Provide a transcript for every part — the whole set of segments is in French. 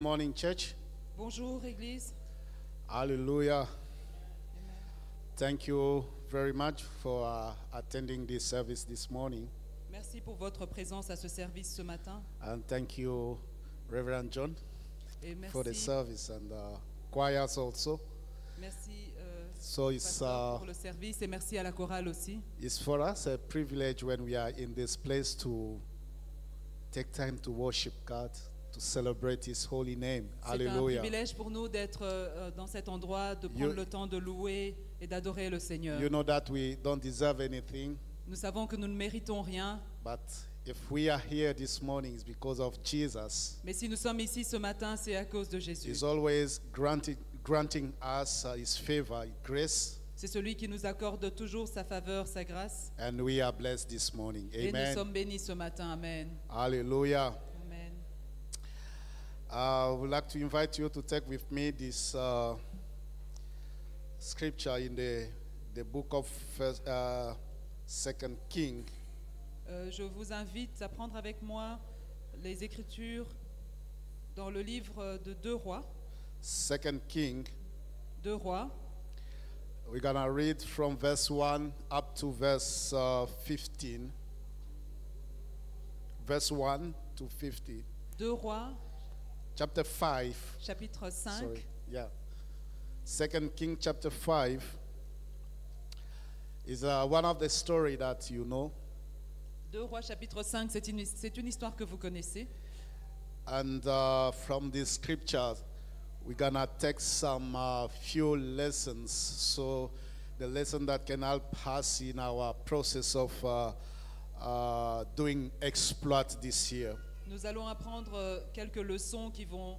Morning, church. Bonjour, Église. Hallelujah. Thank you very much for attending this service this morning. Merci pour votre présence à ce service ce matin. And thank you, Reverend John, Et for the merci, service and choirs also. merci So pasteur, pour le service et merci à la chorale aussi. it's for us a privilege when we are in this place to take time to worship God, to celebrate His holy name. C'est un Hallelujah. privilège pour nous d'être dans cet endroit, de prendre le temps de louer et d'adorer le Seigneur. You know that we don't deserve anything, Nous savons que nous ne méritons rien, but if we are here this morning, it's because of Jesus. mais si nous sommes ici ce matin, c'est à cause de Jésus. He's always granting us His favor, grace, C'est celui qui nous accorde toujours sa faveur, sa grâce. and we are blessed this morning. Et nous Amen. sommes bénis ce matin. Amen. Hallelujah. Amen. I would like to invite you to take with me this scripture in the book of Second King, Je vous invite à prendre avec moi les Écritures dans le livre de 2 Rois. Second King. 2 Rois. We're gonna read from verse 1 up to verse 15. Verse 1 to 50. 2 Rois, Chapter 5. chapitre 5. Sorry. Yeah. Second King chapter 5 is one of the story that you know. 2 Rois, chapitre 5, c'est une histoire que vous connaissez. And from these scriptures, we're gonna take some few lessons. So the lesson that can help us in our process of doing exploit this year. Nous allons apprendre quelques leçons qui vont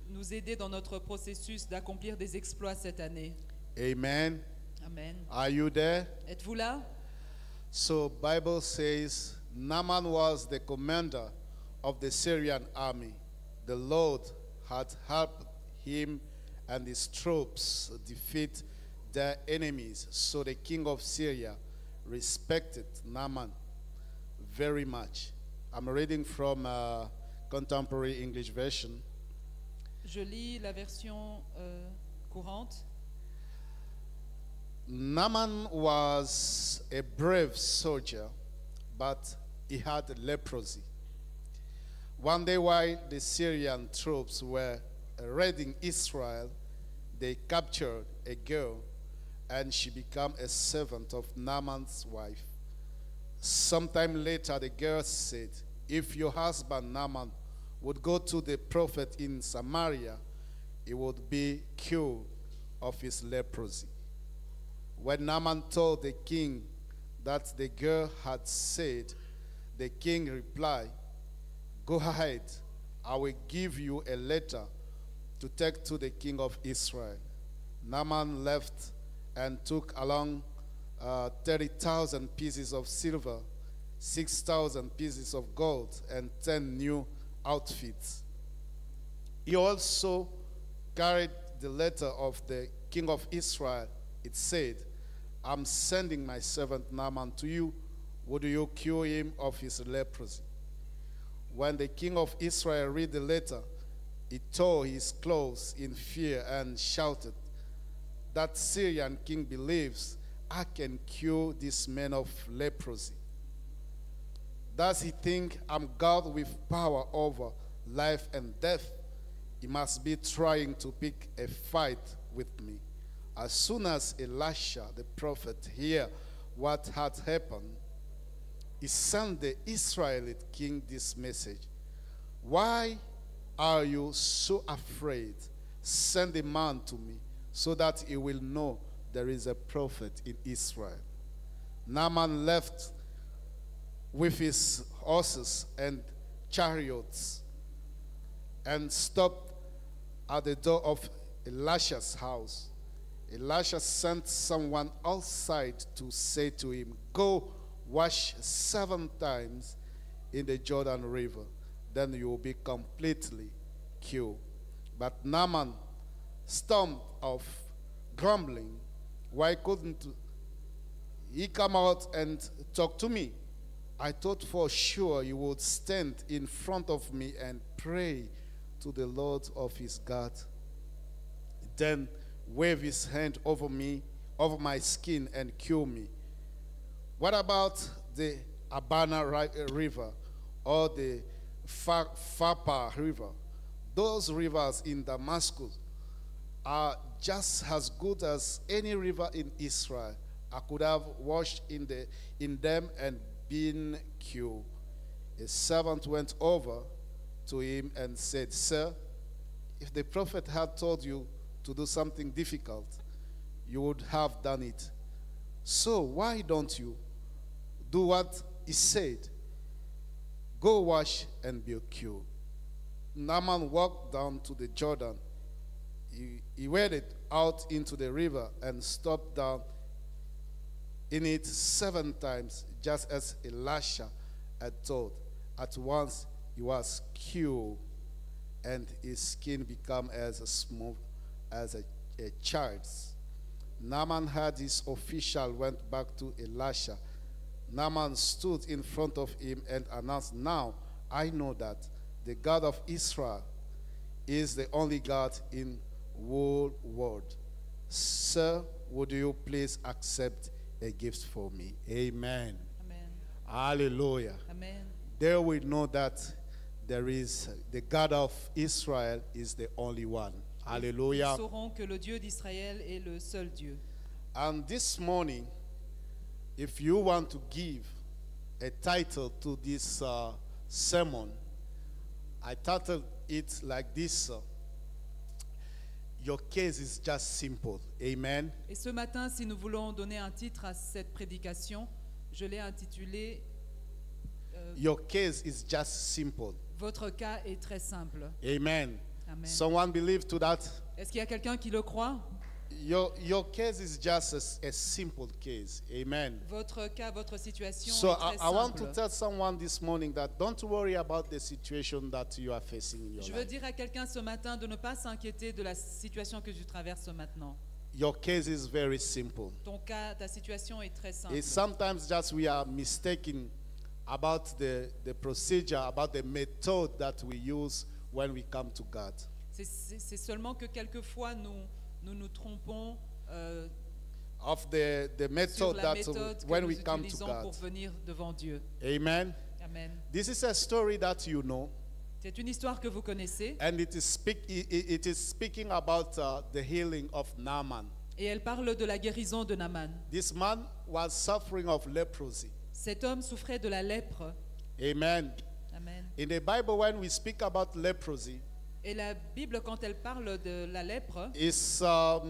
nous aider dans notre processus d'accomplir des exploits cette année. Amen. Amen. Are you there? Êtes-vous là? So Bible says Naaman was the commander of the Syrian army. The Lord had helped him and his troops defeat their enemies. So the king of Syria respected Naaman very much. I'm reading from Contemporary English Version. Je lis la version courante. Naaman was a brave soldier, but he had leprosy. One day while the Syrian troops were raiding Israel, they captured a girl, and she became a servant of Naaman's wife. Sometime later, the girl said, if your husband Naaman would go to the prophet in Samaria, he would be cured of his leprosy. When Naaman told the king that the girl had said, the king replied, go ahead, I will give you a letter to take to the king of Israel. Naaman left and took along 30,000 pieces of silver, 6,000 pieces of gold, and 10 new outfits. He also carried the letter of the king of Israel. It said, I'm sending my servant Naaman to you. Would you cure him of his leprosy? When the king of Israel read the letter, he tore his clothes in fear and shouted, that Syrian king believes I can cure this man of leprosy. Does he think I'm God with power over life and death? He must be trying to pick a fight with me. As soon as Elisha the prophet heard what had happened, he sent the Israelite king this message. Why are you so afraid? Send a man to me so that he will know there is a prophet in Israel. Naaman left with his horses and chariots and stopped at the door of Elisha's house. Elisha sent someone outside to say to him, go wash 7 times in the Jordan River, then you will be completely cured. But Naaman stormed off, grumbling, why couldn't he come out and talk to me? I thought for sure you would stand in front of me and pray to the Lord of his God, then wave his hand over me, over my skin, and kill me? What about the Abana River or the Pharpar River? Those rivers in Damascus are just as good as any river in Israel. I could have washed in them and been cured. A servant went over to him and said, Sir, if the prophet had told you to do something difficult, you would have done it. So why don't you do what he said? Go wash and be cured. Naaman walked down to the Jordan. He waded out into the river and stopped down in it 7 times, just as Elisha had told. At once he was cured, and his skin became as smooth as a child's. Naaman had his official went back to Elisha. Naaman stood in front of him and announced, Now I know that the God of Israel is the only God in the whole world. Sir, would you please accept a gift for me? Amen. Amen. Hallelujah. Amen. There we know that there is the God of Israel is the only one. Hallelujah. Ils sauront que le Dieu d'Israël est le seul Dieu. And this morning, if you want to give a title to this sermon, I titled it like this. Your case is just simple. Amen. Et ce matin, si nous voulons donner un titre à cette prédication, je l'ai intitulé Your case is just simple. Votre cas est très simple. Amen. Amen. Someone believe to that? Est-ce qu'il y a quelqu'un qui le croit? Your case is just a simple case. Amen. Votre cas, votre situation So est très I want to simple. tell someone this morning that don't worry about the situation that you are facing in your Je veux life. dire à quelqu'un ce matin de ne pas s'inquiéter de la situation que tu traverses maintenant. Your case is very simple. Ton cas, ta situation est très simple. It's sometimes just we are mistaken about the procedure, about the method that we use when we come to God. C'est seulement que quelquefois nous trompons Of the sur method la that méthode que when nous we come to utilisons God. pour venir devant Dieu. Amen. Amen. This is a story that you know, C'est une histoire que vous connaissez and it is speaking about the healing of Naaman. et elle parle de la guérison de Naaman. This man was suffering of leprosy. Cet homme souffrait de la lèpre. Amen. Amen. In the Bible, when we speak about leprosy, Et la Bible, quand elle parle de la lèpre, is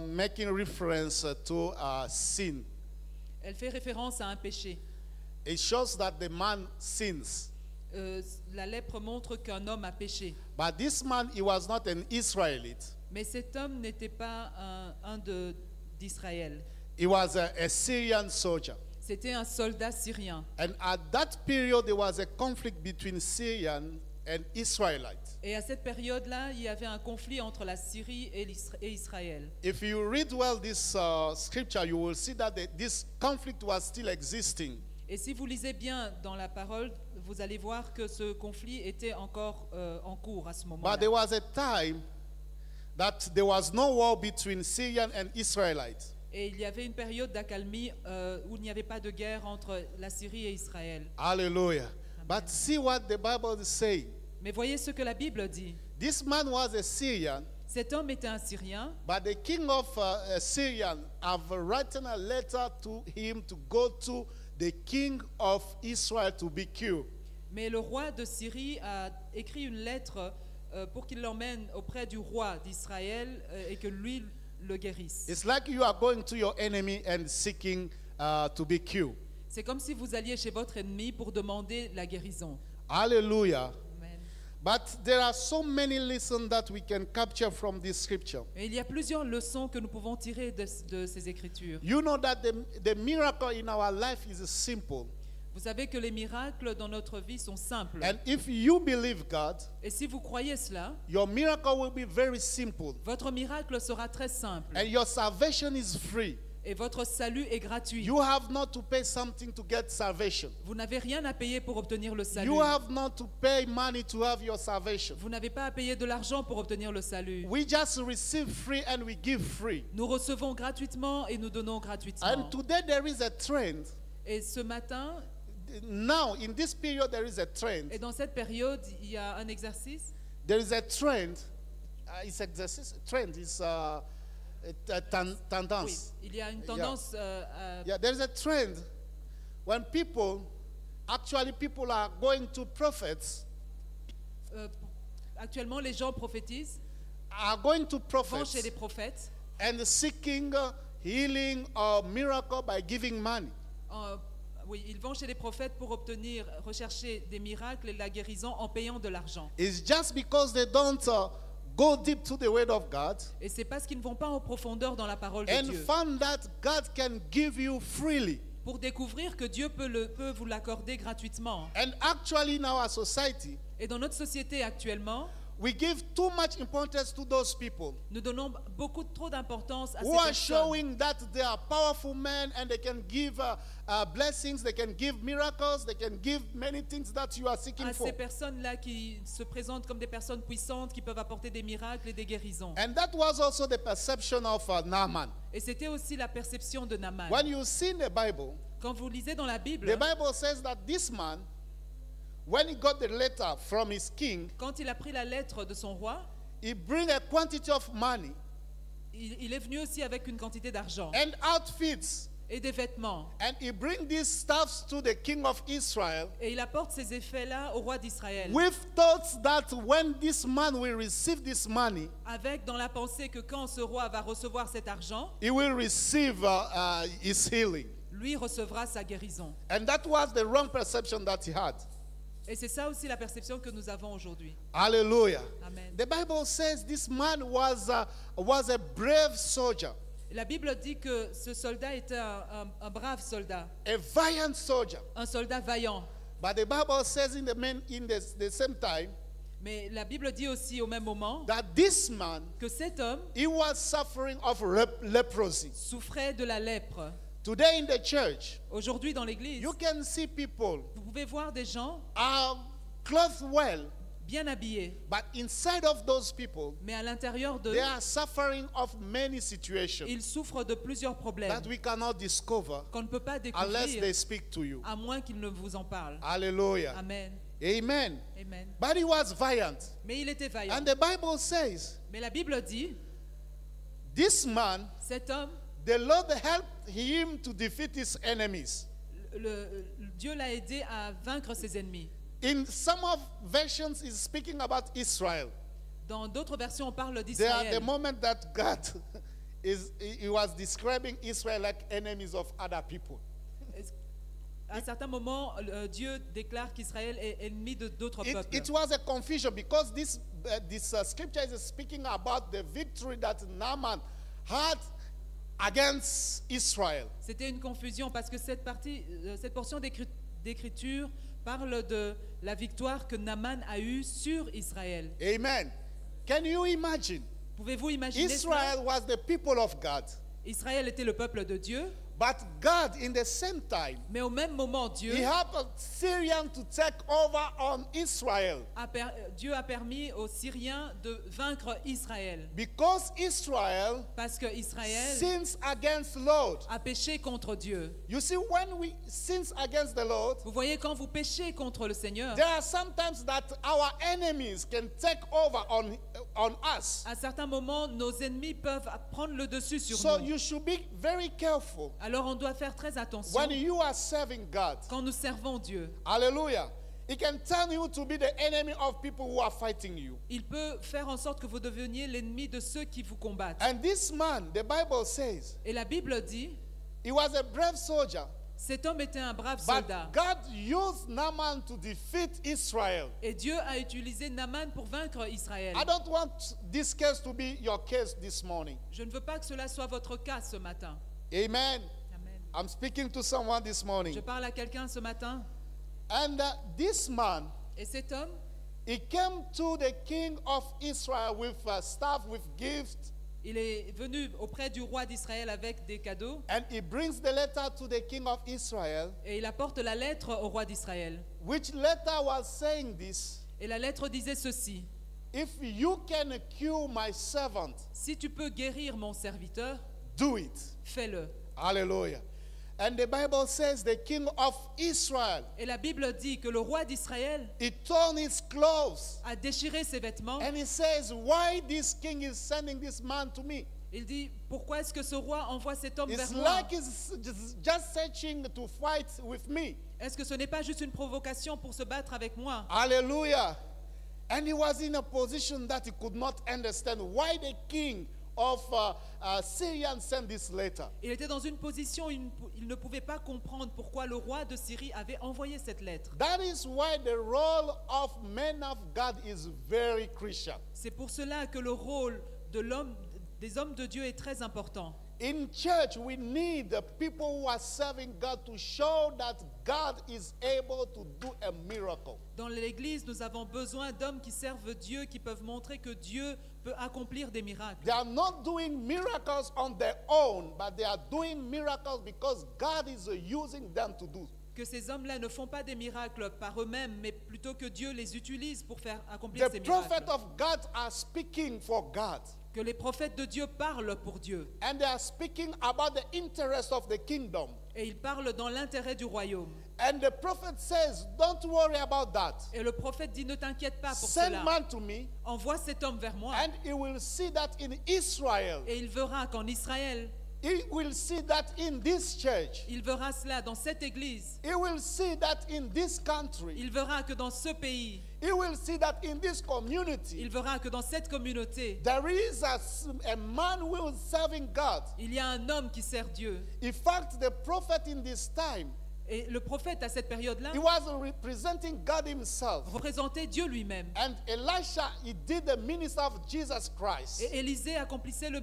making reference to sin. elle fait référence à un péché. It shows that the man sins. La lèpre montre qu'un homme a péché. But this man, he was not an Israelite. Mais cet homme n'était pas d'Israël. He was a Syrian soldier. C'était un soldat syrien. And at that period, there was a conflict between Syrian and Israelites. Et à cette période-là, il y avait un conflit entre la Syrie et Israël. If you read well this scripture, you will see that this conflict was still existing. Et si vous lisez bien dans la parole, vous allez voir que ce conflit était encore en cours à ce moment-là. But there was a time that there was no war between Syrian and Israelites. Et il y avait une période d'accalmie où il n'y avait pas de guerre entre la Syrie et Israël. Hallelujah. But see what the Bible is saying. Mais voyez ce que la Bible dit. This man was a Syrian, Cet homme était un Syrien, but the king of Syrian have written a letter to him to go to the king of Israel to be killed. mais le roi de Syrie a écrit une lettre pour qu'il l'emmène auprès du roi d'Israël et que lui le guérisse. It's like you are going to your enemy and seeking to be killed. C'est comme si vous alliez chez votre ennemi pour demander la guérison. Hallelujah. Amen. But there are so many lessons that we can capture from this scripture. Et il y a plusieurs leçons que nous pouvons tirer de ces Écritures. You know that the miracle in our life is simple. Vous savez que les miracles dans notre vie sont simples. And if you believe God, Et si vous croyez cela, your miracle will be very simple. votre miracle sera très simple. And your salvation is free. Et votre salut est gratuit. You have not to pay something to get salvation. Vous n'avez rien à payer pour obtenir le salut. You have not to pay money to have your salvation. Vous n'avez pas à payer de l'argent pour obtenir le salut. We just receive free and we give free. Nous recevons gratuitement et nous donnons gratuitement. And today there is a trend. Et ce matin, Now, in this period, there is a trend. et dans cette période, il y a un exercice. There is a trend. It's exercise. Trend is Oui, tendance. il y a une tendance Yeah, there is a trend when people are going to prophets, actuellement, les gens prophétisent, are going to vont chez les prophets prophètes, and seeking healing or miracle by giving money. oui, ils vont chez les prophètes pour rechercher des miracles et la guérison en payant de l'argent. It's just because they don't go deep to the word of God Et c'est parce qu'ils ne vont pas en profondeur dans la parole de and Dieu. found that God can give you freely. Pour découvrir que Dieu peut vous l'accorder gratuitement. And actually in our society, Et dans notre société actuellement, we give too much importance to those people nous donnons beaucoup trop d'importance à ces who are personnes showing that they are powerful men and they can give blessings, they can give miracles, they can give many things that you are seeking à for. ces personnes-là qui se présentent comme des personnes puissantes qui peuvent apporter des miracles et des guérisons. And that was also the perception of Naaman. Et c'était aussi la perception de Naaman. When you see in the Bible Lisez dans la Bible, says that this man, when he got the letter from his king, quand il a pris la lettre de son roi, he bring a quantity of money il est venu aussi avec une quantité d'argent and outfits, et des vêtements. and he bring these stuffs to the king of Israel Et il apporte ces effets-là au roi d'Israël, with thoughts that when this man will receive this money, avec dans la pensée que quand ce roi va recevoir cet argent, he will receive his healing. lui recevra sa guérison. And that was the wrong perception that he had. Et c'est ça aussi la perception que nous avons aujourd'hui. Hallelujah. Amen. The Bible says this man was a brave soldier, La Bible dit que ce soldat était un brave soldat, a valiant soldier. un soldat vaillant. But the Bible says in the same time Mais la Bible dit aussi au même moment that this man, que cet homme he was suffering of leprosy. souffrait de la lèpre. Today in the church, Aujourd'hui dans l'église, you can see people vous pouvez voir des gens are clothed well, bien habillés, but inside of those people, mais à l'intérieur d'eux, they are suffering of many situations ils souffrent de plusieurs problèmes that we cannot discover qu'on ne peut pas unless they découvrir speak to you. à moins qu'ils ne vous en parlent. Hallelujah. Amen. Amen. Amen. But he was valiant. Mais il était vaillant. And the Bible says, Mais la Bible dit, this man, cet homme, the Lord helped him to defeat his enemies. Dieu l'a aidé à vaincre ses ennemis. In some of versions, is speaking about Israel. Dans d'autres versions, on parle There are the d'Israël. moment that God he was describing Israel like enemies of other people. À un certain moment, Dieu déclare qu'Israël est ennemi de d'autres peuples. It was a confusion because this scripture is speaking about the victory that Naaman had against Israel. C'était une confusion parce que cette portion d'écriture parle de la victoire que Naaman a eue sur Israël. Amen. Can you imagine? Pouvez-vous imaginer cela? Israel was the people of God. Israël était le peuple de Dieu, But God, in the same time, mais au même moment, Dieu He helped Syrian to take over on Israel. Dieu a permis aux Syriens de vaincre Israël. Because Israel Parce que Israël sins against the Lord. a péché contre Dieu. You see, when we sin against the Lord, Vous voyez, quand vous péchez contre le Seigneur, there are sometimes that our enemies can take over on us. à certains moments, nos ennemis peuvent prendre le dessus sur So nous. you should be very careful Alors on doit faire très attention when you are serving God. quand nous servons Dieu. Hallelujah. It can turn you to be the enemy of people who are fighting you. Il peut faire en sorte que vous deveniez l'ennemi de ceux qui vous combattent. And this man, the Bible says, Et la Bible dit, he was a brave soldier. cet homme était un brave But soldat. God used Naaman to defeat Israel. Et Dieu a utilisé Naaman pour vaincre Israël. I don't want this case to be your case this morning. Je ne veux pas que cela soit votre cas ce matin. Amen. Amen. I'm speaking to someone this morning. Je parle à quelqu'un ce matin. And this man, Et cet homme, he came to the king of Israel with stuff, with gifts. Il est venu auprès du roi d'Israël avec des cadeaux And he brings the letter to the king of Israel, et il apporte la lettre au roi d'Israël. which letter was saying this: Et la lettre disait ceci: if you can cure my servant, si tu peux guérir mon serviteur, do it. fais-le. Hallelujah. And the Bible says the king of Israel, Et la Bible dit que le roi d'Israël he torn his clothes a déchiré ses vêtements. and he says, why this king is sending this man to me? Il dit: pourquoi est-ce que ce roi envoie cet homme vers It's moi? like he's just searching to fight with me. Est-ce que ce n'est pas juste une provocation pour se battre avec moi? Hallelujah. And he was in a position that he could not understand why the king of Syria sent this letter. Il était dans une position où il ne pouvait pas comprendre pourquoi le roi de Syrie avait envoyé cette lettre. That is why the role of men of God is very crucial. C'est pour cela que le rôle de l'homme, des hommes de Dieu est très important. In church, we need the people who are serving God to show that God is able to do a miracle. Dans l'Église, nous avons besoin d'hommes qui servent Dieu, qui peuvent montrer que Dieu peut accomplir des miracles. They are not doing miracles on their own, but they are doing miracles because God is using them to do. Que ces hommes-là ne font pas des miracles par eux-mêmes, mais plutôt que Dieu les utilise pour faire accomplir ces The prophets miracles. of God are speaking for God. Que les prophètes de Dieu parlent pour Dieu. And they are speaking about the interest of the kingdom. Et ils parlent dans l'intérêt du royaume. And the prophet says, don't worry about that. Et le prophète dit: ne t'inquiète pas pour Send cela. man to me, Envoie cet homme vers moi. and he will see that in Israel. Et il verra qu'en Israël, He will see that in this church. il verra cela dans cette église. He will see that in this country. Il verra que dans ce pays, He will see that in this community. il verra que dans cette communauté, There is a man who is serving God. il y a un homme qui sert Dieu. In fact, the prophet in this time, Et le prophète à cette période-là he was representing God himself. représentait Dieu lui-même. And Elisha, he did the minister of Jesus Christ. Et Élisée accomplissait le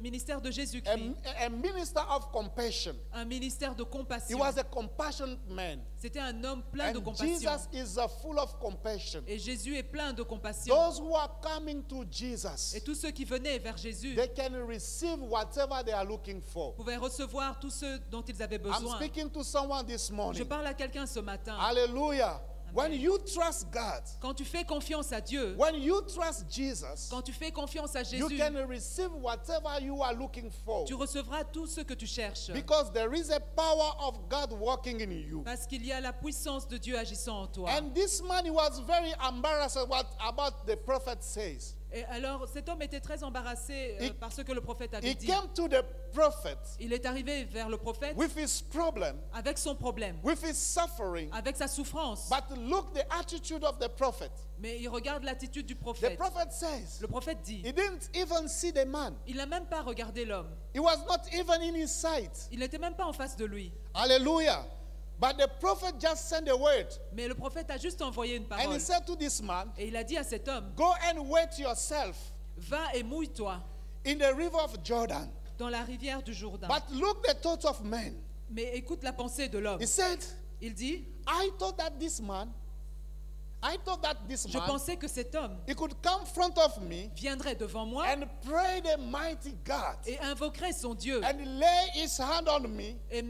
ministère de Jésus-Christ, A minister of compassion. un ministère de He compassion. was a compassionate man. C'était un homme plein de And compassion. Jesus is full of compassion. Et Jésus est plein de compassion. Those who are coming to Jesus, Et tous ceux qui venaient vers Jésus they can receive whatever they are looking for. pouvaient recevoir tout ce dont ils avaient I'm besoin. speaking to someone this Je morning. parle à quelqu'un ce matin. Hallelujah. When you trust God, Quand tu fais confiance à Dieu, when you trust Jesus, quand tu fais confiance à you Jésus, can receive whatever you are looking for. tu recevras tout ce que tu cherches. Because there is a power of God working in you. Parce qu'il y a la puissance de Dieu agissant en toi. And this man, he was very embarrassed about the prophet says. Et alors, cet homme était très embarrassé par ce que le prophète avait He dit. came to the prophet Il est arrivé vers le prophète with his problem, avec son problème, with his suffering. avec sa souffrance. But look the attitude of the prophet. Mais il regarde l'attitude du The prophète. prophet says Le prophète dit, he didn't even see the man. il n'a même pas regardé l'homme. He was not even in his sight. Il n'était même pas en face de lui. Hallelujah. But the prophet just sent a word. Mais le prophète a juste envoyé une And parole. he said to this man, Et il a dit à cet homme, go and wet yourself va et mouille-toi in the river of Jordan. dans la rivière du Jourdain. But look the thought of man. Mais écoute la pensée de l'homme. He said, Il dit, I thought that this man, je pensais que cet homme he could come in front of me viendrait devant moi and pray the mighty God et invoquerait son Dieu and lay his hand on me et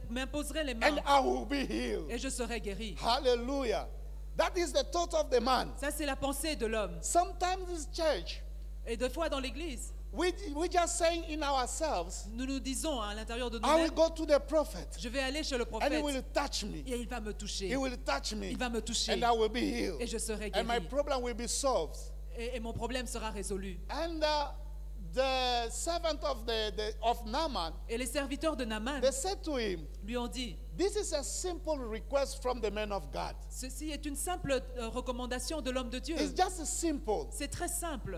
m'imposerait les and mains I will be healed. et je serais guéri. Hallelujah. That is the thought of the man. Ça, c'est la pensée de l'homme. Sometimes this church, Et des fois, dans l'église, we just saying in ourselves, nous nous disons à l'intérieur de I will nous-mêmes, go to the prophet je vais aller chez le and he prophète will touch me. et il va me toucher. He will touch me Il va me toucher and I will be healed. et je serai And my guéri. problem will be solved. Et mon problème sera résolu. And the servant of Naaman, Et les serviteurs de Naaman they said to him, lui ont dit, this is a simple request from the man of God. ceci est une simple recommandation de l'homme de Dieu. It's just simple. C'est très simple.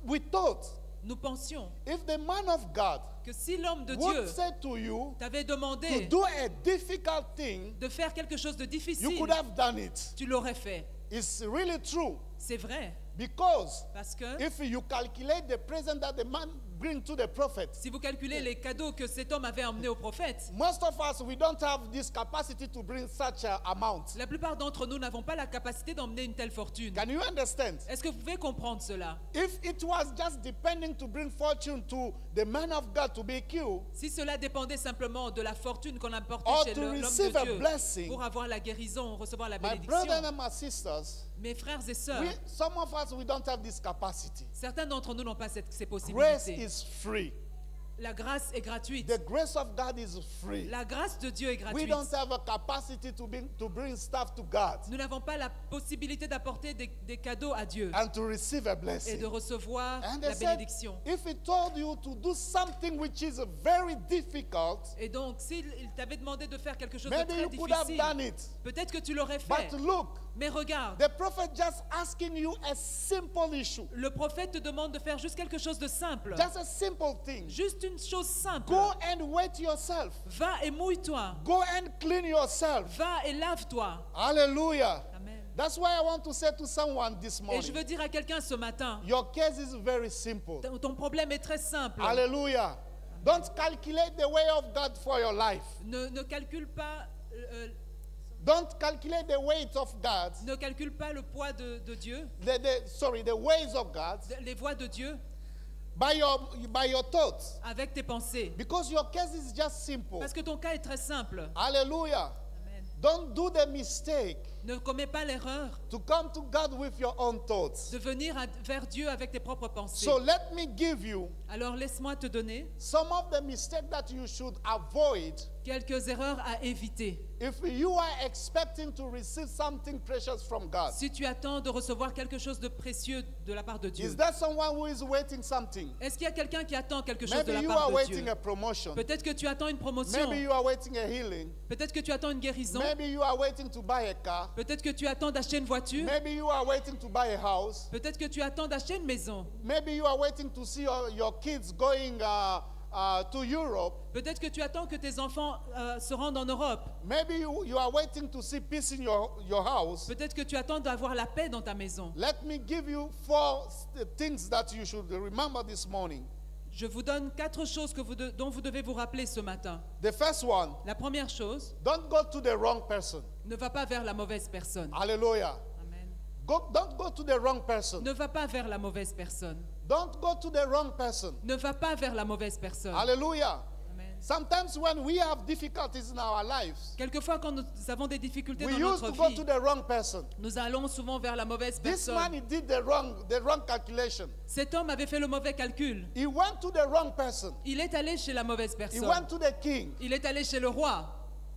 We thought Nous pensions if the man of God que si l'homme de Dieu would say to you t'avait to demandé do a difficult thing, de faire quelque chose de you difficile, could have done it. tu l'aurais fait. It's really true. C'est vrai. Because Parce que if you calculate the present that the man bring to the prophet, si vous calculez les cadeaux que cet homme avait emmenés au prophète, most of us, we don't have this capacity to bring such an amount. la plupart d'entre nous n'avons pas la capacité d'emmener une telle fortune. Can you understand? Est-ce que vous pouvez comprendre cela? If it was just depending to bring fortune to the man of God to be killed, Si cela dépendait simplement de la fortune qu'on apportait or chez to l'homme receive a de Dieu blessing, pour avoir la guérison, recevoir la my brother bénédiction, and my sisters, mes frères et sœurs, some of us, we don't have this capacity. certains d'entre nous n'ont pas ces Grace possibilités. is free. La grâce est gratuite. The grace of God is free. La grâce de Dieu est We gratuite. don't have a capacity to bring stuff to God Nous n'avons pas la possibilité d'apporter des cadeaux à Dieu and to receive a et blessing. de recevoir And la they said, bénédiction. if he told you to do something which is very difficult, Et donc, s'il t'avait demandé de faire quelque chose de maybe très you could have difficile, done it. peut-être que tu l'aurais fait. But look, Mais regarde, the prophet just asking you a simple issue, le prophète te demande de faire juste quelque chose de simple. just a simple thing. Juste une chose simple. Go and wet yourself. Va et mouille-toi. Go and clean yourself. Va et lave-toi. Hallelujah. Amen. That's why I want to say to someone this Et je morning, veux dire à quelqu'un ce matin, your case is very simple. ton problème est très simple. Hallelujah. Don't calculate the way of God for your life. Ne calcule pas, Don't calculate the weight of God, ne calcule pas le poids de Dieu, the ways of God les voies de Dieu by your thoughts. avec tes pensées. Because your case is just simple. Parce que ton cas est très simple. Hallelujah. Amen. Don't do the mistake Ne commets pas l'erreur to come to God with your own thoughts. de venir vers Dieu avec tes propres pensées. So let me give you Alors laisse-moi te donner some of the mistakes that you should avoid quelques erreurs à éviter. if you are expecting to receive something precious from God. Si tu attends de recevoir quelque chose de précieux de la part de Dieu. Is there someone who is waiting something? Est-ce qu'il y a quelqu'un qui attend quelque chose de Maybe la you part are de waiting Dieu? a promotion. Peut-être que tu attends une promotion. Maybe you are waiting a healing. Peut-être que tu attends une guérison. Maybe you are waiting to buy a car. Peut-être que tu attends d'acheter une voiture. Maybe you are waiting to buy a house. Peut-être que tu attends d'acheter une maison. Maybe you are waiting to see your kids going to Europe. Peut-être que tu attends que tes enfants se rendent en Europe. Maybe you are waiting to see peace in your house. Peut-être que tu attends d'avoir la paix dans ta maison. Let me give you 4 things that you should remember this morning. Je vous donne 4 choses dont vous devez vous rappeler ce matin. The first one, La première chose, don't go to the wrong person. ne va pas vers la mauvaise personne. Hallelujah. Amen. Don't go to the wrong person. Ne va pas vers la mauvaise personne. Don't go to the wrong person. Ne va pas vers la mauvaise personne. Hallelujah. Amen. Sometimes when we have difficulties in our lives, Quelquefois, quand nous avons des difficultés we dans used notre to go vie, to the wrong person. nous allons souvent vers la mauvaise This man, personne. he did the wrong calculation. Cet homme avait fait le mauvais calcul. He went to the wrong person. Il est allé chez la mauvaise He personne. went to the king. Il est allé chez le roi,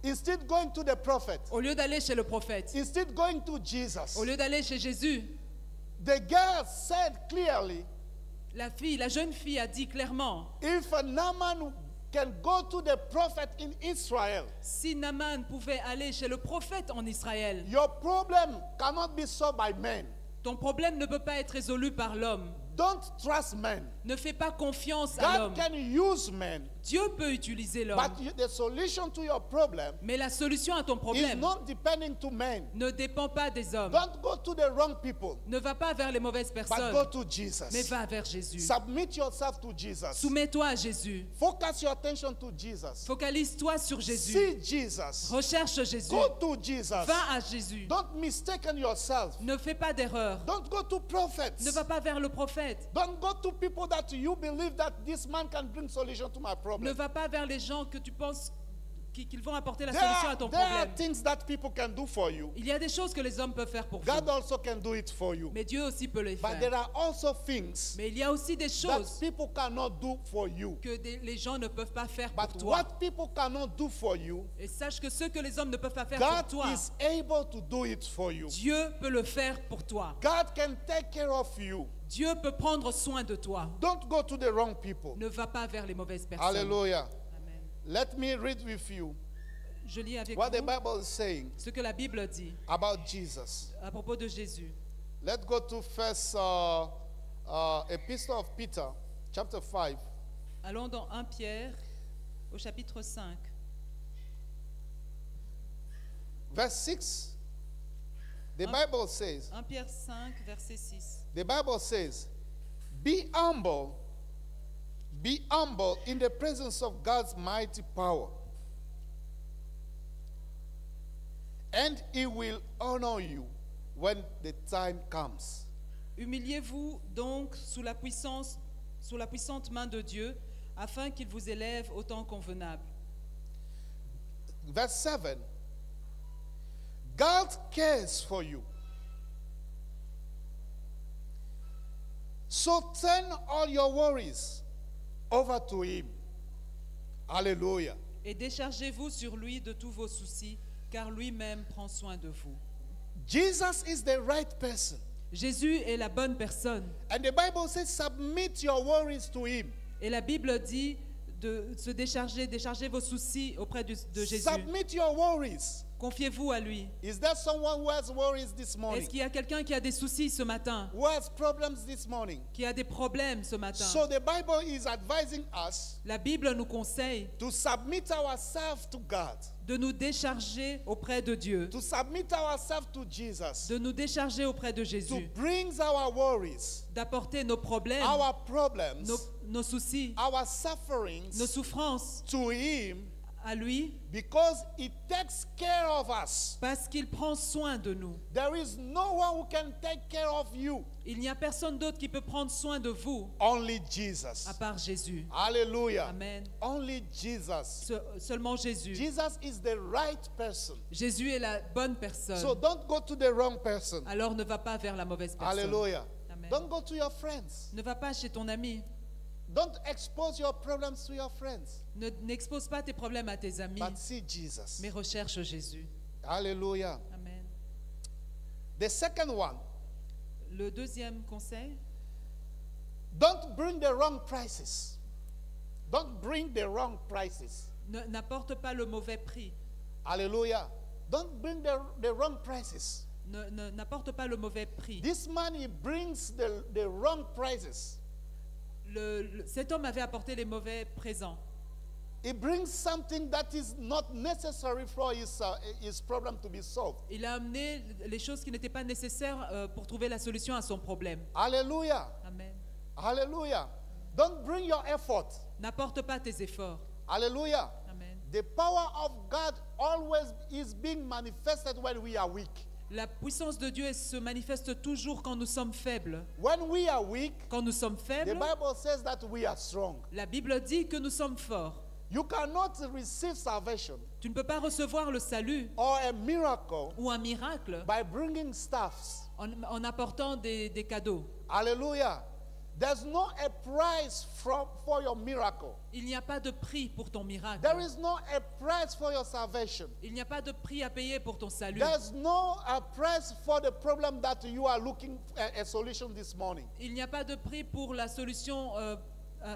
Instead going to the prophet. au lieu d'aller chez le prophète. Instead going to Jesus. Au lieu d'aller chez Jésus, The girl said clearly, la jeune fille a dit clairement, if a Naaman can go to the prophet in Israel, si Naaman pouvait aller chez le prophète en Israël, your problem cannot be solved by men. ton problème ne peut pas être résolu par l'homme. Don't trust men. Ne fais pas confiance à God l'homme. can use men, Dieu peut utiliser l'homme. but the solution to your problem Mais la solution à ton is problème not depending to men. ne dépend pas des hommes. Don't go to the wrong people, Ne va pas vers les mauvaises but personnes, go to mais Jesus. va vers Jésus. Submit yourself to Jesus. Soumets-toi à Jésus. Focus your attention to Jesus. Focalise-toi sur Jésus. See Jesus. Recherche Jésus. Go to Jesus. Va à Jésus. Don't mistake yourself. Ne fais pas d'erreur. Don't go to prophets. Ne va pas vers le prophète. Don't go to people that you believe that this man can bring solution to my Ne problem. va pas vers les gens que tu penses qu'ils vont apporter la solution à ton There are problème. things that people can do for you. Il y a des choses que les hommes peuvent faire pour God vous. also can do it for you. Mais Dieu aussi peut les But there faire. are also things Mais il y a aussi des that choses people cannot do for you. que les gens ne peuvent pas faire pour But toi. what people cannot do for you, Et sache que ce que les hommes ne peuvent pas faire pour God toi, is able to do it for you. Dieu peut le faire pour toi. God can take care of you. Dieu peut prendre soin de toi. Don't go to the wrong people. Ne va pas vers les mauvaises personnes. Hallelujah. Amen. Let me read with you Je lis avec what the vous Bible is saying ce que la Bible dit about Jesus. à propos de Jésus. Let's go to first Epistle of Peter, chapter 5. Allons dans 1 Pierre au chapitre 5. Verse 6. The Bible says, 1 Pierre 5, verset 6. the Bible says, be humble in the presence of God's mighty power, and he will honor you when the time comes. Humiliez-vous donc sous la puissante main de Dieu, afin qu'il vous élève au temps convenable. Verse 7. God cares for you. So turn all your worries over to him. Hallelujah. Et déchargez-vous sur lui de tous vos soucis, car lui-même prend soin de vous. Jesus is the right person. Jésus est la bonne personne. And the Bible says, submit your worries to him. Et la Bible dit de se décharger vos soucis auprès de Jésus. Submit your worries. Confiez-vous à lui. Is there someone who has worries this morning? Est-ce qu'il y a quelqu'un qui a des soucis ce matin? Who has problems this morning? Qui a des problèmes ce matin? So the Bible is advising us La Bible nous conseille to submit ourselves to God, de nous décharger auprès de Dieu, to submit ourselves to Jesus, de nous décharger auprès de to Jésus, bring our worries, d'apporter nos problèmes, our problems, nos soucis, our sufferings nos souffrances to him, à lui, because he takes care of us. parce qu'il prend soin de nous. There is no one who can take care of you, Il n'y a personne d'autre qui peut prendre soin de vous only Jesus. à part Jésus. Hallelujah. Amen. Only Jesus. Seulement Jésus. Jesus is the right person. Jésus est la bonne personne. So don't go to the wrong person. Alors ne va pas vers la mauvaise personne. Hallelujah. Amen. Don't go to your friends. Ne va pas chez ton ami. Don't expose your problems to your friends. N'expose pas tes problèmes à tes amis, But see Jesus. mais recherche Jésus. Hallelujah. Amen. The second one, Le deuxième conseil, don't bring the wrong prices. Don't bring the wrong prices. n'apporte pas le mauvais prix. Hallelujah. Don't bring the wrong prices. N'apporte pas le mauvais prix. This man, he brings the wrong prices. Cet homme avait apporté les mauvais présents. He brings something that is not necessary for his problem to be solved. Il a amené les choses qui n'étaient pas nécessaires pour trouver la solution à son problème. Hallelujah. Amen. Hallelujah. Don't bring your effort. N'apporte pas tes efforts. Hallelujah. Amen. The power of God always is being manifested when we are weak. La puissance de Dieu se manifeste toujours quand nous sommes faibles. When we are weak, Quand nous sommes the faibles, Bible says that we are strong. la Bible dit que nous sommes forts. You cannot receive salvation Tu ne peux pas recevoir le salut or a miracle ou un miracle by bringing stuffs. en apportant des cadeaux. Hallelujah. There's no a price for your miracle. Il n'y a pas de prix pour ton miracle. There is no a price for your salvation. Il n'y a pas de prix à payer pour ton salut. There's no a price for the problem that you are looking a solution this morning. Il n'y a pas de prix pour la solution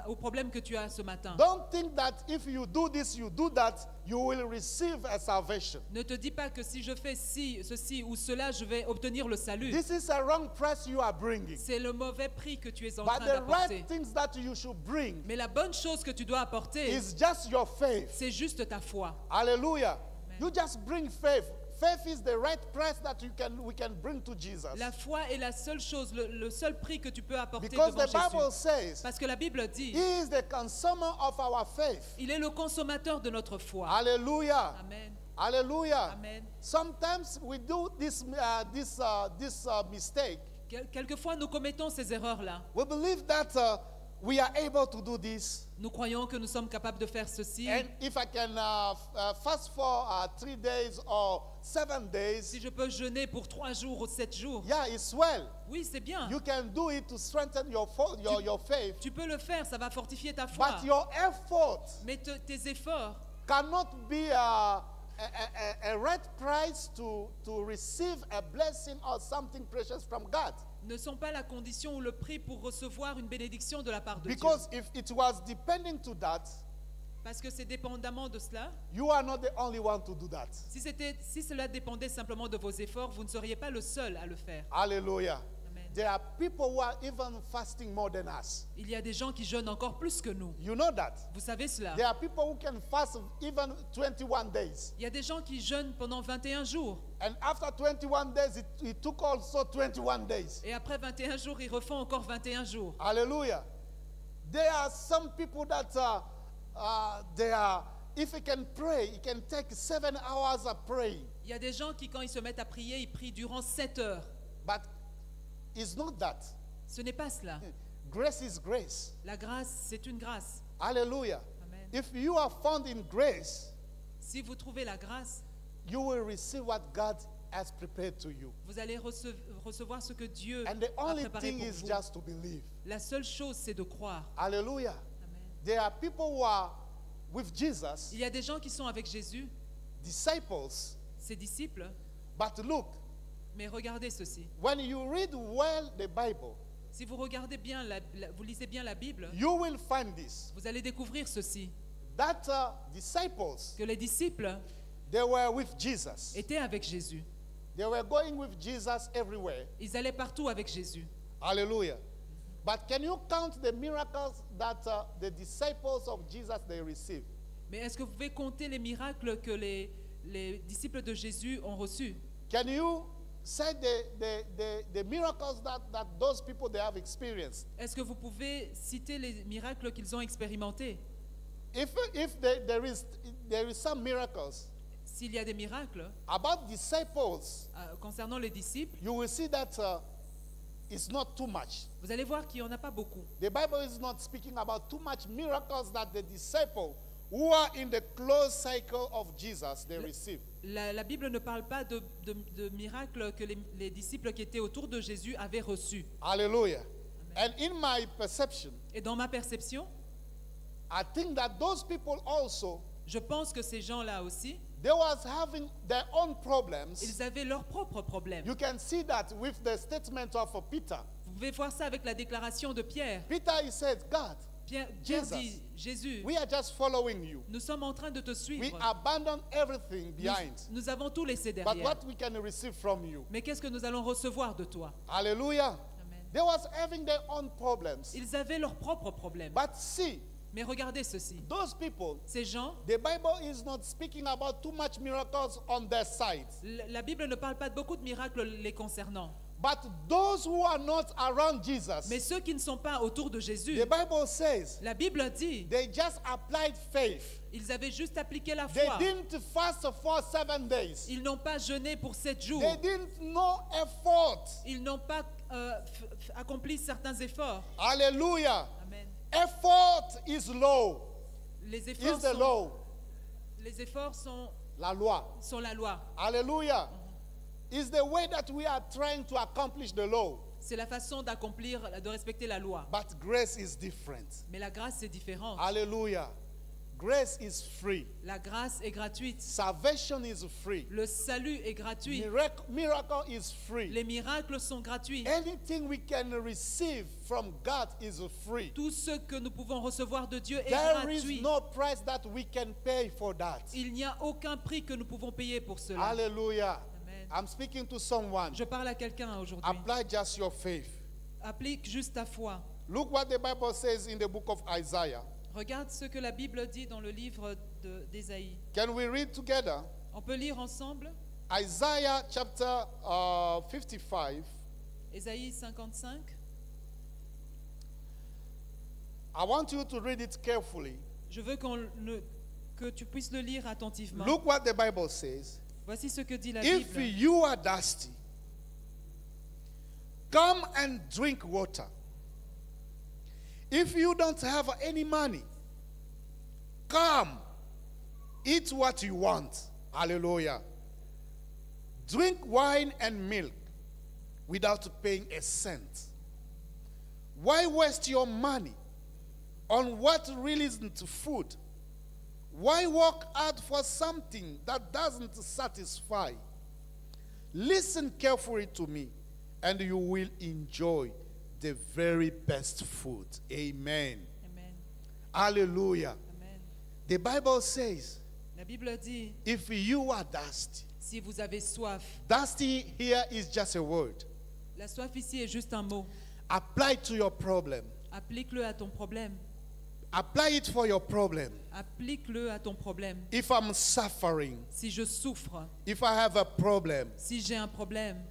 au problème que tu as ce matin. Don't think that if you do this, you do that, you will receive a salvation. Ne te dis pas que si je fais ceci ou cela, je vais obtenir le salut. This is a wrong price you are bringing. C'est le mauvais prix que tu es en But train the d'apporter. right things that you should bring Mais la bonne chose que tu dois apporter, is just your faith. c'est juste ta foi. Hallelujah. Amen. You just bring faith. Faith is the right price that we can bring to Jesus. La foi est la seule chose, le seul prix que tu peux apporter Because devant the Bible Jésus. says Parce que la Bible dit, He is the consumer of our faith. il est le consommateur de notre foi. Hallelujah. Amen. Hallelujah. Amen. Sometimes we do this mistake. Quelquefois, nous commettons ces erreurs-là. We believe that we are able to do this. Nous croyons que nous sommes capables de faire ceci. And if I can fast for 3 days or 7 days, Si je peux jeûner pour 3 jours ou 7 jours, yeah, it's well. oui, c'est bien. You can do it to strengthen your faith. Tu peux le faire, ça va fortifier ta foi. But your effort Mais tes efforts cannot be a right price to receive a blessing or something precious from God. ne sont pas la condition ou le prix pour recevoir une bénédiction de la part de Because Dieu. if it was depending to that, Parce que c'est dépendamment de cela. you are not the only one to do that. Si cela dépendait simplement de vos efforts, vous ne seriez pas le seul à le faire. Hallelujah. Amen. there are people who are even fasting more than us. Il y a des gens qui jeûnent encore plus que nous. You know that? Vous savez cela. There are people who can fast even 21 days. Il y a des gens qui jeûnent pendant 21 jours. And after 21 days, it took also 21 days. Et après 21 jours, ils refont encore 21 jours. Hallelujah. There are some people that if he can pray, he can take 7 hours of praying. Il y a des gens qui, quand ils se mettent à prier, ils prient durant 7 heures. But it's not that. Ce n'est pas cela. Grace is grace. La grâce, c'est une grâce. Hallelujah. Amen. If you are found in grace, Si vous trouvez la grâce, you will receive what God has prepared to you. vous allez recevoir ce que Dieu And the a only préparé thing pour is vous. just to believe. La seule chose, c'est de croire. Hallelujah. Amen. There are people who are with Jesus, Il y a des gens qui sont avec Jésus, disciples, ses disciples, but look, mais regardez ceci. when you read well the Bible, Si vous regardez bien, vous lisez bien la Bible, you will find this, vous allez découvrir ceci, that disciples, que les disciples they were with Jesus. étaient avec Jésus. They were going with Jesus everywhere. Ils allaient partout avec Jésus. Hallelujah. But can you count the miracles that the disciples of Jesus they received? Mais est-ce que vous pouvez compter les miracles que les disciples de Jésus ont reçus? Can you say the miracles that those people they have experienced? Est-ce que vous pouvez citer les miracles qu'ils ont expérimentés? If there is some miracles S'il y a des miracles about disciples, concernant les disciples, you will see that it's not too much. vous allez voir qu'il n'y en a pas beaucoup. The Bible is not speaking about too much miracles that the disciple who are in the close cycle of Jesus they receive. La Bible ne parle pas de miracles que les disciples qui étaient autour de Jésus avaient reçus. Hallelujah. And in my perception, Et dans ma perception, I think that those people also, je pense que ces gens-là aussi, they was having their own problems. ils avaient leurs propres problèmes. You can see that with the statement of Peter. Vous pouvez voir ça avec la déclaration de Pierre. Peter, he said, God, Pierre Jesus, dit, Jésus, we are just following you. nous sommes en train de te We suivre. abandon everything behind. Nous avons tout laissé But derrière. what we can receive from you. Mais qu'est-ce que nous allons recevoir de toi? Hallelujah. Amen. They was having their own problems. Ils avaient leurs propres problèmes. But see, Mais regardez ceci. those people, Ces gens, the Bible is not speaking about too much miracles on their side. la Bible ne parle pas de beaucoup de miracles les concernant. But those who are not around Jesus, Mais ceux qui ne sont pas autour de Jésus, the Bible says la Bible dit, they just applied faith. ils avaient juste appliqué la They foi. didn't fast for 7 days. Ils n'ont pas jeûné pour 7 jours. They didn't know effort. Ils n'ont pas accompli certains efforts. Hallelujah. Amen. Effort is law. Les Is efforts, the law. les efforts sont La loi. la loi. Hallelujah. Is the way that we are trying to accomplish the law. C'est la façon d'accomplir, de respecter la loi. But grace is different. Mais la grâce, c'est différent. Hallelujah. Grace is free. La grâce est gratuite. Salvation is free. Le salut est gratuit. Miracle is free. Les miracles sont gratuits. Anything we can receive from God is free. Tout ce que nous pouvons recevoir de Dieu est There is gratuit. no price that we can pay for that. Il n'y a aucun prix que nous pouvons payer pour cela. Hallelujah. Amen. I'm speaking to someone. Je parle à quelqu'un aujourd'hui. Apply just your faith. Applique juste ta foi. Look what the Bible says in the book of Isaiah. Regarde ce que la Bible dit dans le livre d'Ésaïe. Can we read together? On peut lire ensemble Isaiah chapter 55. Ésaïe 55. I want you to read it carefully. Je veux que tu puisses le lire attentivement. Look what the Bible says. Voici ce que dit la If Bible. you are thirsty, come and drink water. If you don't have any money, come, eat what you want. Hallelujah. Drink wine and milk without paying a cent. Why waste your money on what really isn't food? Why work hard for something that doesn't satisfy? Listen carefully to me, and you will enjoy the very best food. Amen. Amen. Hallelujah. Amen. The Bible says, La Bible dit, if you are thirsty, si vous avez soif, thirsty here is just a word. La soif ici est juste un mot. Apply it to your problem. Applique-le à ton problème. Apply it for your problem. Applique-le à ton problème. If I'm suffering, Si je souffre, if I have a problem, si j'ai un problème,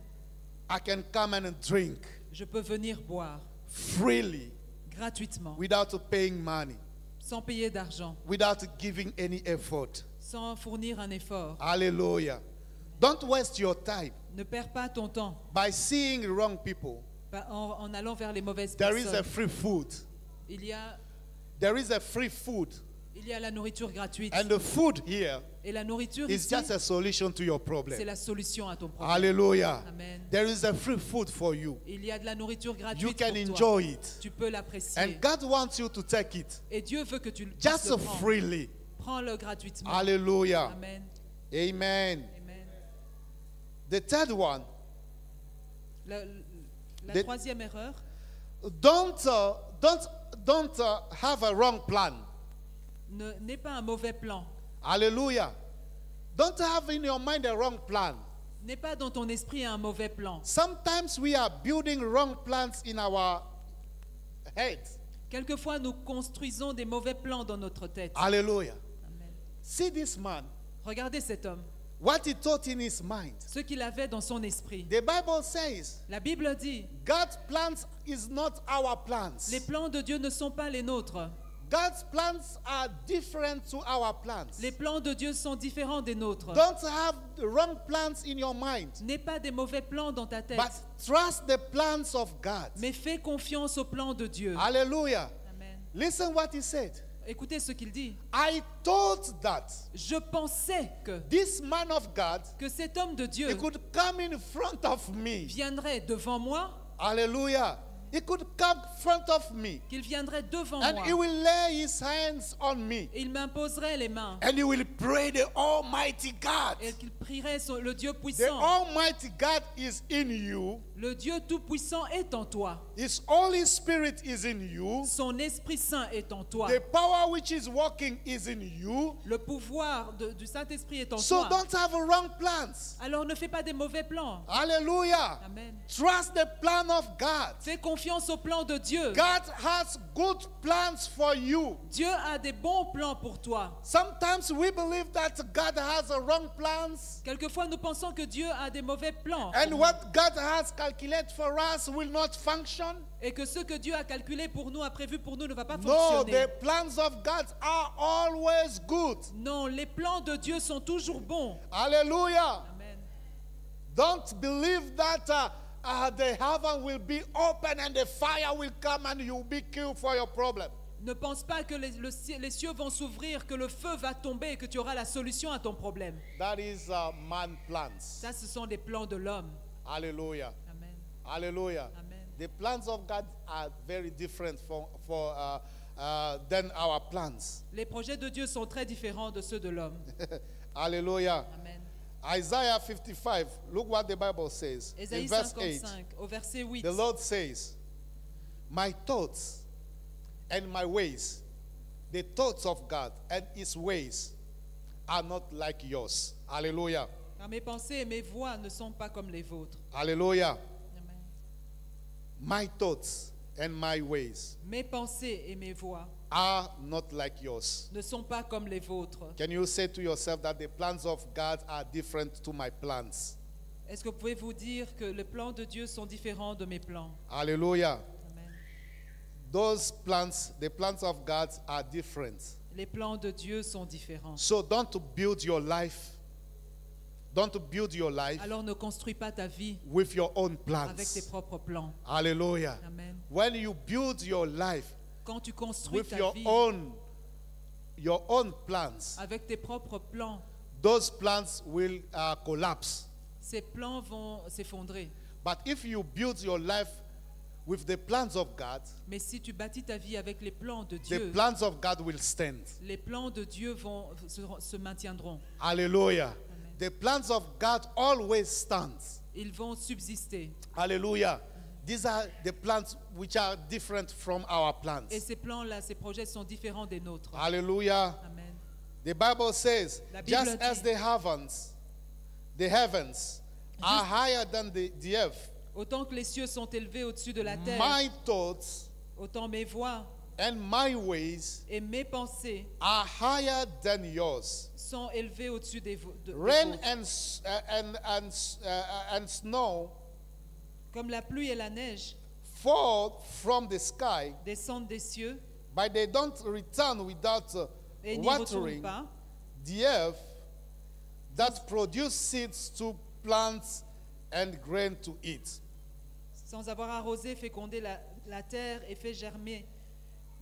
I can come and drink je peux venir boire freely gratuitement, without paying money, sans payer d'argent, without giving any effort. sans fournir un effort. Hallelujah. Don't waste your time Ne perds pas ton temps by seeing wrong people. en allant vers les mauvaises There is a personnes. free food. Il y a Free food. la nourriture gratuite. And the food here Et la nourriture is ici, just a solution to your c'est problem. la solution à ton problème. Hallelujah. Amen. There is a free food for you. Il y a de la nourriture You gratuite can pour toi. enjoy it. Tu peux l'apprécier. And God wants you to take it Et Dieu veut que tu le just puisses le prendre. freely. Prends-le gratuitement. Hallelujah. Amen. Amen. Amen. The third one, La The- troisième erreur, don't have a wrong plan. n'est pas un mauvais plan. Hallelujah. Don't have in your mind a wrong plan. N'est pas dans ton esprit un mauvais plan. Sometimes we are building wrong plans in our head. Quelquefois, nous construisons des mauvais plans dans notre tête. Hallelujah. Amen. See this man, Regardez cet homme, what he thought in his mind. ce qu'il avait dans son esprit. The Bible says La Bible dit, God's plans is not our plans. les plans de Dieu ne sont pas les nôtres. God's plans are different to our plans. Les plans de Dieu sont différents des nôtres. Don't have the wrong plans in your mind, N'aie pas des mauvais plans dans ta tête, but trust the plans of God. mais fais confiance aux plans de Dieu. Hallelujah. Amen. Listen what he said. Écoutez ce qu'il dit. I thought that Je pensais this man of God, que cet homme de Dieu he could come in front of me. viendrait devant moi, Hallelujah. He could come in front of me qu'il viendrait devant and moi. he will lay his hands on me Et il m'imposerait les mains and he will pray the Almighty God. et qu'il prierait le Dieu The puissant. Almighty God is in you. Le Dieu tout-puissant est en toi. His Holy Spirit is in you. Son Esprit Saint est en toi. The power which is working is in you. Le pouvoir du Saint-Esprit est en So toi. don't have wrong plans. Alors ne fais pas des mauvais plans. Hallelujah. Amen. Trust the plan of God. Fais confiance au plan de Dieu. God has good plans for you. Dieu a des bons plans pour toi. Sometimes we believe that God has wrong plans Quelquefois, nous pensons que Dieu a des mauvais plans and what God has calculated for us will not function. et que ce que Dieu a calculé pour nous, a prévu pour nous, ne va pas No, fonctionner. the plans of God are always good. Non, les plans de Dieu sont toujours bons. Hallelujah. Amen. Don't believe that the heaven will be open and the fire will come and you'll be killed for your problem. Ne pense pas que les cieux vont s'ouvrir, que le feu va tomber et que tu auras la solution à ton problème. That is man plans. Ça, ce sont des plans de l'homme. Hallelujah. Amen. Hallelujah. Amen. The plans of God are very different than our plans. Les projets de Dieu sont très différents de ceux de l'homme. Hallelujah. Amen. Isaiah 55, look what the Bible says. In Ésaïe verse 8, 55, au verset 8. the Lord says, my thoughts and my ways, the thoughts of God and his ways are not like yours. Hallelujah. Car mes pensées et mes voix ne sont pas comme les vôtres. Hallelujah. Amen. My thoughts and my ways Mes pensées et mes voix are not like yours. ne sont pas comme les vôtres. Can you say to yourself that the plans of God are different to my plans? Est-ce que vous pouvez vous dire que les plans de Dieu sont différents de mes plans? Hallelujah. Amen. Those plans, the plans of God are different. Les plans de Dieu sont différents. So don't build your life. Don't build your life Alors ne construis pas ta vie with your own avec tes plans. propres plans. Hallelujah. Amen. When you build your life Quand tu construis with ta your vie own plans, avec tes propres plans, those plans will collapse. ces plans vont s'effondrer. But if you build your life with the plans of God, Mais si tu bâtis ta vie avec les plans de the Dieu, plans of God will stand. les plans de Dieu se maintiendront. Hallelujah. The plans of God always stand. Ils vont subsister. Hallelujah. These are the plans which are different from our plans. Et ces plans-là, ces projets sont différents des nôtres. Hallelujah. Amen. The Bible says, La Bible just dit- as the heavens are higher than the earth, Autant que les cieux sont élevés au-dessus de la terre, my thoughts autant mes voies and my ways et mes pensées are higher than yours. sont élevées au-dessus des Rain vôtres. and snow Comme la pluie et la neige fall from the sky, descendent des cieux but they don't return without et n'y retournent watering pas, the earth that produce seeds to plants and grain to eat. sans avoir arrosé, fécondé la terre et fait germer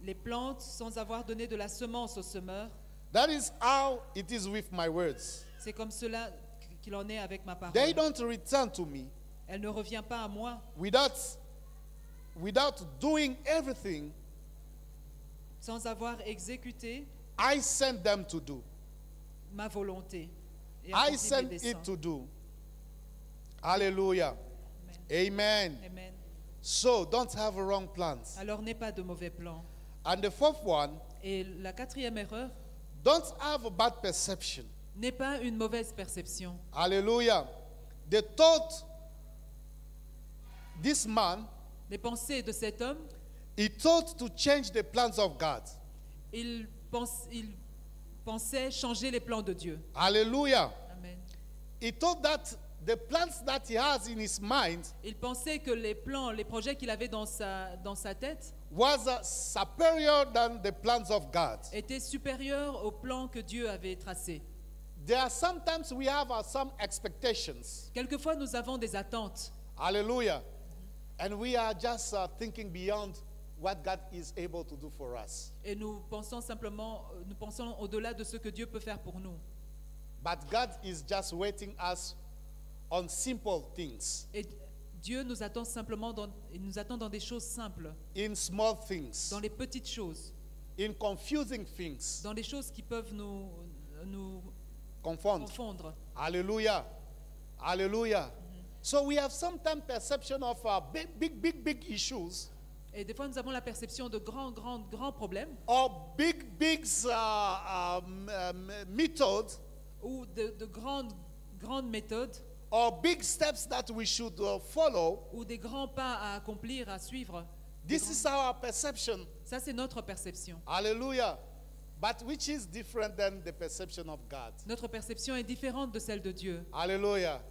les plantes, sans avoir donné de la semence aux semeurs. That is how it is with my words. C'est comme cela qu'il en est avec ma parole. They don't return to me Elle ne revient pas à moi without doing everything sans avoir exécuté I sent them to do. ma volonté. Et I accompli sent mes it desseins. to do. Hallelujah. Amen. Amen. So don't have wrong plans. Alors n'aie pas de mauvais plans. And the fourth one, Et la quatrième erreur, don't have a bad perception. n'aie pas une mauvaise perception. Hallelujah. They thought this man, Les pensées de cet homme, he thought to change the plans of God. il pensait changer les plans de Dieu. Hallelujah. Amen. He thought that the plans that he has in his mind Il pensait que les plans, les projets qu'il avait dans sa tête was superior than the plans of God. étaient supérieurs aux plans que Dieu avait tracés. There are sometimes we have some expectations. Quelquefois, nous avons des attentes. Hallelujah. And we are just thinking beyond what God is able to do for us. Et nous pensons au-delà de ce que Dieu peut faire pour nous. But God is just waiting us on simple things, Et Dieu nous attend il nous attend dans des choses simples, in small things, dans les petites choses, in confusing things. dans les choses qui peuvent nous Confond. confondre. Hallelujah. Hallelujah. So we have sometimes perception of big issues Et des fois, nous avons la perception de grands problèmes or big methods ou de grandes méthodes or big steps that we should follow. ou des grands pas à accomplir, à suivre. This is our perception. Ça, c'est notre perception. Hallelujah. But which is different than the perception of God. Notre perception est différente de celle de Dieu. Hallelujah.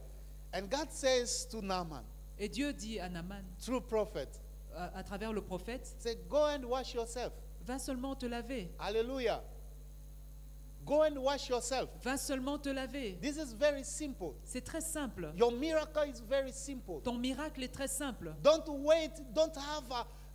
And God says to Naaman, Et Dieu dit à Naaman, through prophet, à travers le prophète, say, go and wash yourself. va seulement te laver. Hallelujah. Go and wash yourself. Va seulement te laver. This is very simple. C'est très simple. Your miracle is very simple. Ton miracle est très simple. Don't wait, don't have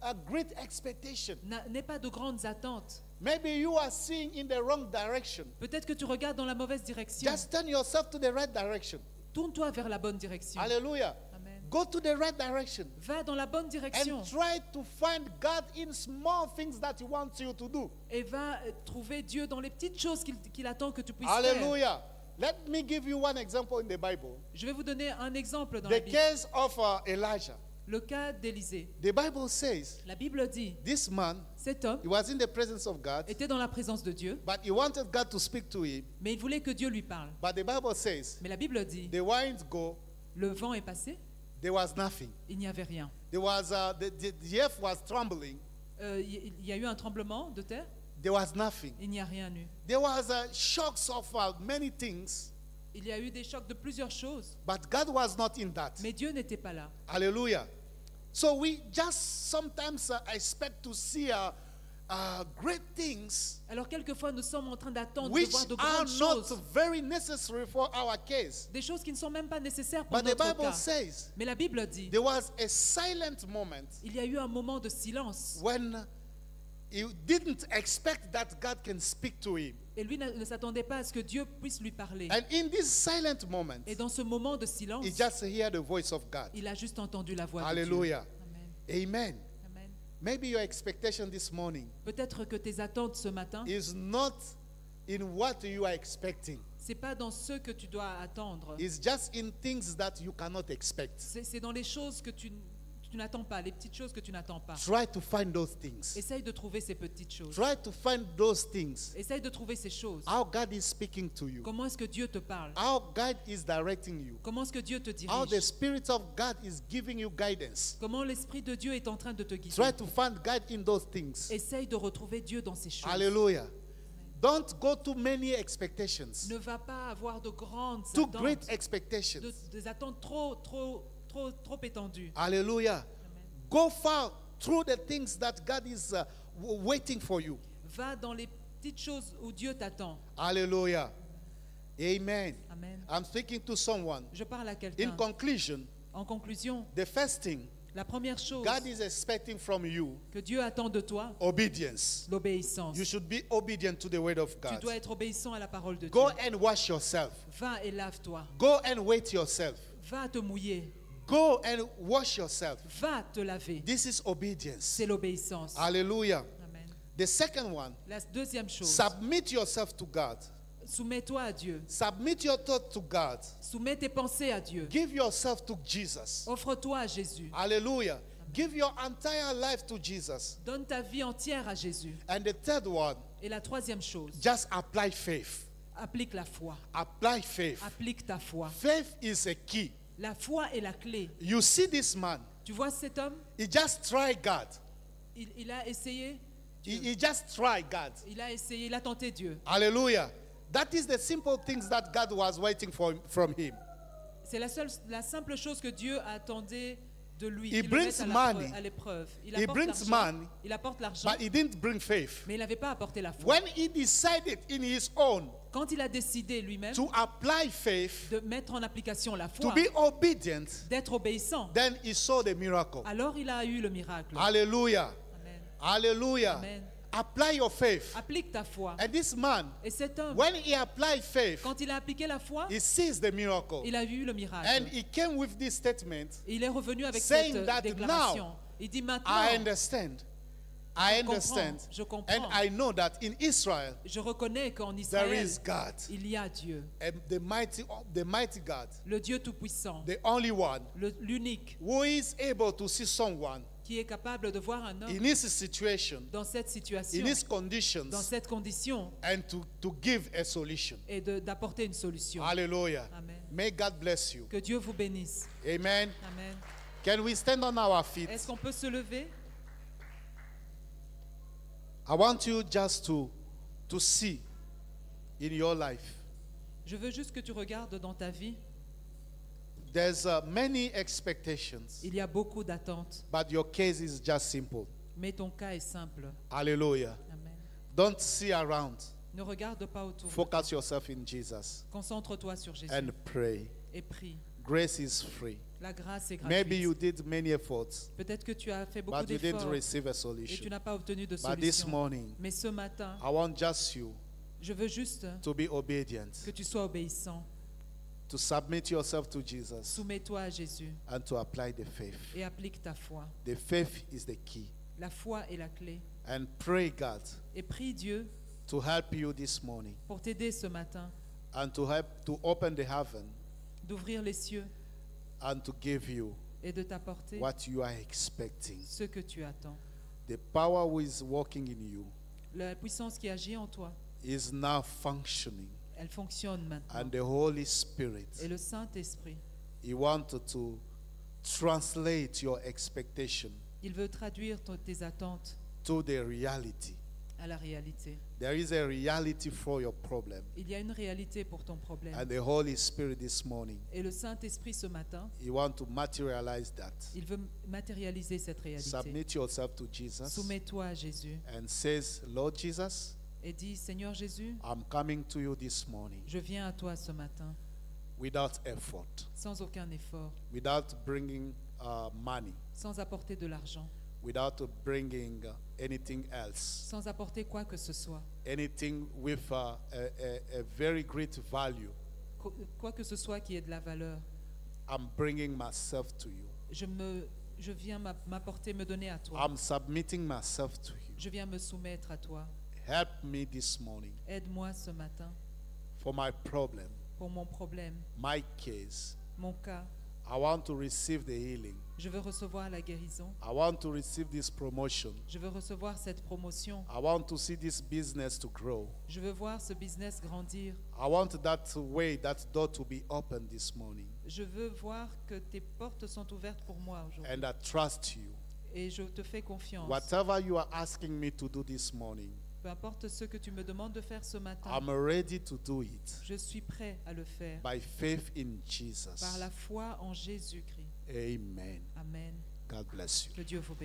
a great expectation. N'aie pas de grandes attentes. Maybe you are seeing in the wrong direction. Peut-être que tu regardes dans la mauvaise direction. Just turn yourself to the right direction. Tourne-toi vers la bonne direction. Hallelujah. Amen. Go to the right direction. Va dans la bonne direction And try to find God in small things that He wants you to do. et va trouver Dieu dans les petites choses qu'il attend que tu puisses faire. Hallelujah. Let me give you one example in the Bible. Je vais vous donner un exemple dans la The Bible. case of Elijah. Le cas d'Élisée. The Bible says La Bible dit, this man, cet homme he was in the presence of God, était dans la présence de Dieu, but he wanted God to speak to him. mais il voulait que Dieu lui parle. But the Bible says Mais la Bible dit, the winds go, le vent est passé, there was nothing. il n'y avait rien. There was the earth was trembling. Il y a eu un tremblement de terre, There was nothing. il n'y a rien eu. There was shocks of many things, Il y a eu des chocs de plusieurs choses, but God was not in that. mais Dieu n'était pas là. Hallelujah. So we just sometimes expect to see great things Alors quelquefois nous sommes en train d'attendre de which voir de are grandes not choses, very necessary for our case. des choses qui ne sont même pas nécessaires pour But the notre Bible cas. says Mais la Bible dit, there was a silent moment il y a eu un moment de silence when he didn't expect that God can speak to him. et lui ne s'attendait pas à ce que Dieu puisse lui parler. And in this silent moment, Et dans ce moment de silence, he just heard the voice of God. il a juste entendu la voix de Hallelujah. Dieu. Amen. Amen. Amen. Maybe your expectation this morning Peut-être que tes attentes ce matin, is not in what you are expecting. c'est pas dans ce que tu dois attendre. It's just in things that you cannot expect. C'est dans les choses que tu tu n'attends pas, les petites choses que tu n'attends pas. Try to find those things. Essaye de trouver ces petites choses. Try to find those things. Essaye de trouver ces choses. How God is speaking to you. Comment est-ce que Dieu te parle? How God is directing you. Comment est-ce que Dieu te How the dirige? Spirit of God is giving you guidance. Comment l'Esprit de Dieu est en train de te guider? Try to find God in those things. Essaye de retrouver Dieu dans ces choses. Hallelujah. Don't go to many expectations. Ne va pas avoir de grandes Too great attentes, expectations. des attentes trop étendues. Hallelujah. Go far through the things that God is waiting for you. Va dans les petites choses où Dieu t'attend. Hallelujah. Amen. Amen. I'm speaking to someone. Je parle à In quelqu'un. conclusion, En conclusion, the first thing la première chose God is expecting from you, que Dieu attend de toi, obedience. l'obéissance. You should be obedient to the word of Tu God. dois être obéissant à la parole de Go Dieu. and wash yourself. Va et lave-toi. Go and wait yourself. Va te mouiller. Go and wash yourself. Va te laver. This is obedience. C'est l'obéissance. Hallelujah. Amen. The second one, La deuxième chose, submit yourself to God. soumets-toi à Dieu. Submit your thought to God. Soumets tes pensées à Dieu. Give yourself to Jesus. Offre-toi à Jésus. Hallelujah. Give your entire life to Jesus. Donne ta vie entière à Jésus. And the third one, Et la troisième chose, just apply faith. applique la foi. Apply faith. Applique ta foi. Faith is a key. La foi est la clé. You see this man, Tu vois cet homme, he just tried God. il a essayé, He just tried God. il a tenté Dieu. Hallelujah. That is the simple things that God was waiting for from him. C'est la simple chose que Dieu attendait de lui. He qu'il le brings mette money. à l'épreuve. Il He apporte brings l'argent. money. Il apporte l'argent, But he didn't bring faith. mais il n'avait pas apporté la foi. When he decided in his own Quand il a décidé lui-même to apply faith, de mettre en application la to foi, be obedient, d'être obéissant, then he saw the miracle. alors il a eu le miracle. Hallelujah. Amen. Hallelujah. Amen. Apply your faith. Applique ta foi. And this man, Et cet homme, when he applied faith, quand il a appliqué la foi, he sees the miracle. il a eu le miracle. And he came with this statement, Et il est revenu avec saying cette that déclaration. now, Il dit maintenant, I understand. I Je comprends, understand. je comprends. And I know that in Israel, je reconnais qu'en there Israël, is God, il y a Dieu, and the mighty God, le Dieu Tout-Puissant, the only one l'unique, who is able to see someone qui est capable de voir un homme in his situation, dans cette situation, in his dans conditions, cette condition, and to give a solution. et d'apporter une solution. Hallelujah. Amen. May God bless you. Que Dieu vous bénisse. Amen. Amen. Can we stand on our feet? Est-ce qu'on peut se lever? I want you just to see in your life. Je veux juste que tu regardes dans ta vie. There's many expectations, Il y a beaucoup d'attentes, but your case is just simple. mais ton cas est simple. Hallelujah. Amen. Don't see around. Ne regarde pas autour. Focus yourself in Jesus Concentre-toi sur Jésus and pray. et prie. Grace is free. La grâce est Maybe you gratuite. did many efforts, Peut-être que tu as fait beaucoup but you didn't d'efforts receive a et tu solution. n'as pas obtenu de But this solution. morning, Mais ce matin, I want just you je veux juste to be obedient, que tu sois obéissant. to submit yourself to Jesus, Soumets-toi à Jésus and to apply the faith. et applique ta foi. The faith is the key. La foi est la clé. And pray God Et prie Dieu to help you this morning pour t'aider ce matin, and to help to open the heaven d'ouvrir les cieux and to give you et de t'apporter what you are expecting. ce que tu attends. The power who is working in you La puissance qui agit en toi, is now functioning, elle fonctionne maintenant. and the Holy Spirit, Et le Saint-Esprit, He wanted to translate your expectation il veut traduire tes attentes to the reality. à la réalité. There is a reality for your problem, Il y a une réalité pour ton problème. and the Holy Spirit this morning, Et le Saint-Esprit ce matin, He wants to materialize that. il veut matérialiser cette réalité. Submit yourself to Jesus Soumets-toi à Jésus and says, Lord Jesus, et dis, Seigneur Jésus, I'm coming to you this morning je viens à toi ce matin without effort, sans aucun effort, without bringing money, sans apporter de l'argent, without bringing anything else, sans apporter quoi que ce soit, anything with a very great value. quoi que ce soit qui ait de la valeur. I'm bringing myself to you. Je viens m'apporter, me donner à toi. I'm submitting myself to you. Je viens me soumettre à toi. Help me this morning Aide-moi ce matin for my problem, pour mon problème, my case. mon cas. I want to receive the healing. Je veux recevoir la guérison. I want to receive this promotion. Je veux recevoir cette promotion. I want to see this business to grow. Je veux voir ce business grandir. I want that way, that door to be open this morning. Je veux voir que tes portes sont ouvertes pour moi aujourd'hui. And I trust you. Et je te fais confiance. Whatever you are asking me to do this morning, Peu importe ce que tu me demandes de faire ce matin, I'm ready to do it je suis prêt à le faire by faith in par Jesus. la foi en Jésus-Christ. Amen. Amen. God bless you. Que Dieu vous bénisse.